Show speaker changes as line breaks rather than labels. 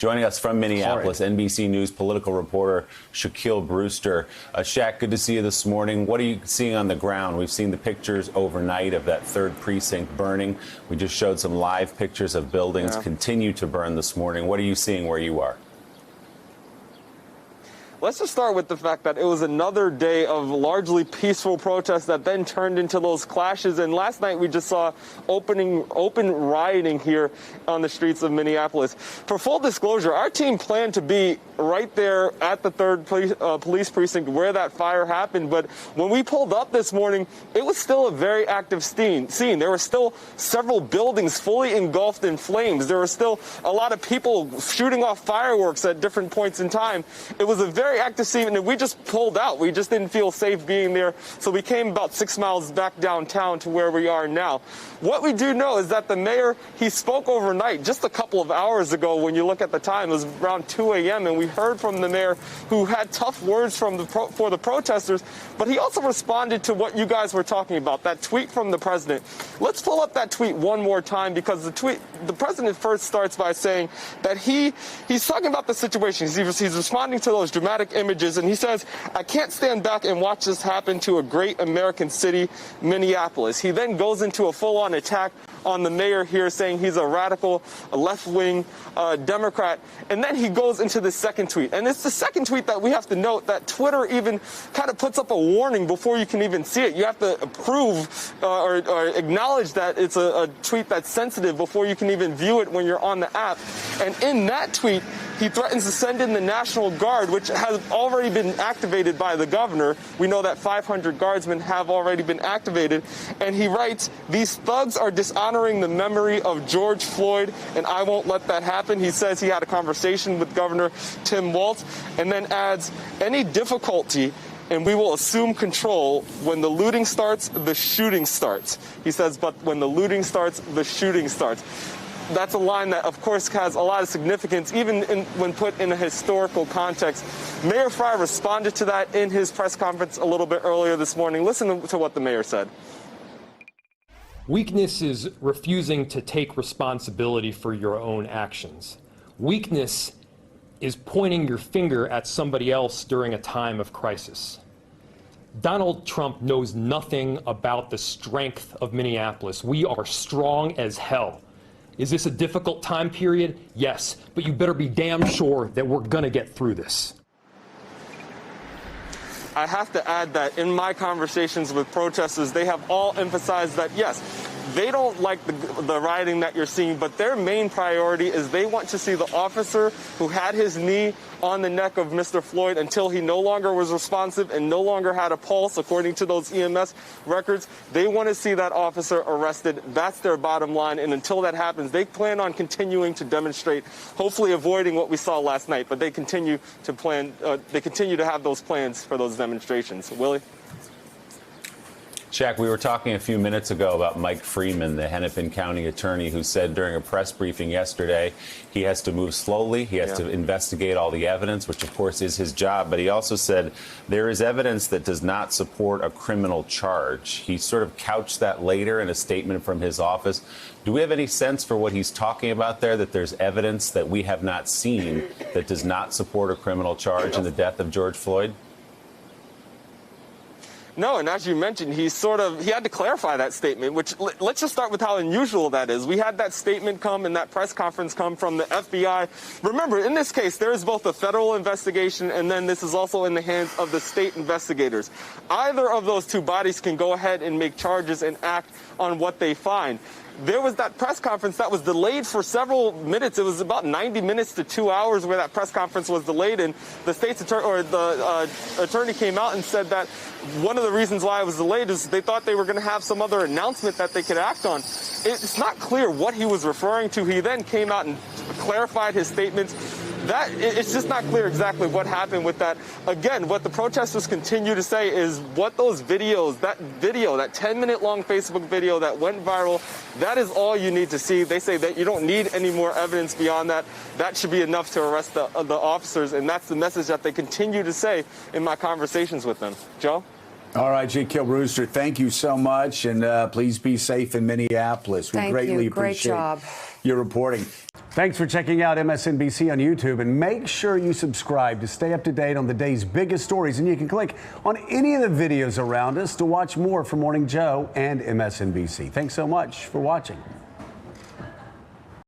Joining us from Minneapolis, NBC News political reporter Shaquille Brewster. Shaq, good to see you this morning. What are you seeing on the ground? We've seen the pictures overnight of that 3rd precinct burning. We just showed some live pictures of buildings continue to burn this morning. What are you seeing where you are?
Let's just start with the fact that it was another day of largely peaceful protests that then turned into those clashes. And last night we just saw open rioting here on the streets of Minneapolis. For full disclosure, our team planned to be right there at the 3rd police precinct where that fire happened. But when we pulled up this morning, it was still a very active scene. There were still several buildings fully engulfed in flames. There were still a lot of people shooting off fireworks at different points in time. It was a very active scene, and we just pulled out. We just didn't feel safe being there, so we came about 6 miles back downtown to where we are now. What we do know is that the mayor, he spoke overnight, just a couple of hours ago. When you look at the time, it was around 2 a.m., and we heard from the mayor, who had tough words for the protesters, but he also responded to what you guys were talking about, that tweet from the president. Let's pull up that tweet one more time, because the president first starts by saying that he's talking about the situation. He's responding to those dramatic images, and he says, "I can't stand back and watch this happen to a great American city, Minneapolis." He then goes into a full-on attack on the mayor here, saying he's a radical, a left-wing Democrat. And then he goes into the second tweet. And it's the second tweet that we have to note that Twitter even kind of puts up a warning before you can even see it. You have to approve or acknowledge that it's a tweet that's sensitive before you can even view it when you're on the app. And in that tweet, he threatens to send in the National Guard, which has already been activated by the governor. We know that 500 guardsmen have already been activated. And he writes, "These thugs are dishonoring the memory of George Floyd, and I won't let that happen." He says he had a conversation with Governor Tim Walz, and then adds, "Any difficulty, and we will assume control. When the looting starts, the shooting starts." He says, "But when the looting starts, the shooting starts." That's a line that, of course, has a lot of significance, even when put in a historical context. Mayor Frey responded to that in his press conference a little bit earlier this morning. Listen to what the mayor said.
Weakness is refusing to take responsibility for your own actions. Weakness is pointing your finger at somebody else during a time of crisis. Donald Trump knows nothing about the strength of Minneapolis. We are strong as hell. Is this a difficult time period? Yes, but you better be damn sure that we're going to get through this.
I have to add that in my conversations with protesters, they have all emphasized that, yes, they don't like the rioting that you're seeing, but their main priority is they want to see the officer who had his knee on the neck of Mr. Floyd until he no longer was responsive and no longer had a pulse, according to those EMS records. They want to see that officer arrested. That's their bottom line. And until that happens, they plan on continuing to demonstrate, hopefully avoiding what we saw last night. But they continue to have those plans for those demonstrations. Willie?
Shaq, we were talking a few minutes ago about Mike Freeman, the Hennepin County attorney, who said during a press briefing yesterday he has to move slowly. He has to investigate all the evidence, which, of course, is his job. But he also said there is evidence that does not support a criminal charge. He sort of couched that later in a statement from his office. Do we have any sense for what he's talking about there, that there's evidence that we have not seen that does not support a criminal charge in the death of George Floyd?
No, and as you mentioned, he had to clarify that statement, which let's just start with how unusual that is. We had that statement come and that press conference come from the FBI. Remember, in this case, there is both a federal investigation and then this is also in the hands of the state investigators. Either of those two bodies can go ahead and make charges and act on what they find. There was that press conference that was delayed for several minutes. It was about 90 minutes to 2 hours where that press conference was delayed, and the state's attorney came out and said that one of the reasons why it was delayed is they thought they were going to have some other announcement that they could act on. It's not clear what he was referring to. He then came out and clarified his statements. It's just not clear exactly what happened with that. Again, what the protesters continue to say is what those videos, that 10-minute long Facebook video that went viral, that is all you need to see. They say that you don't need any more evidence beyond that. That should be enough to arrest the officers, and that's the message that they continue to say in my conversations with them. Joe?
All right, Shaquille Brewster, thank you so much, and please be safe in Minneapolis. We greatly appreciate your reporting. Thanks for checking out MSNBC on YouTube, and make sure you subscribe to stay up to date on the day's biggest stories. And you can click on any of the videos around us to watch more from Morning Joe and MSNBC. Thanks so much for watching.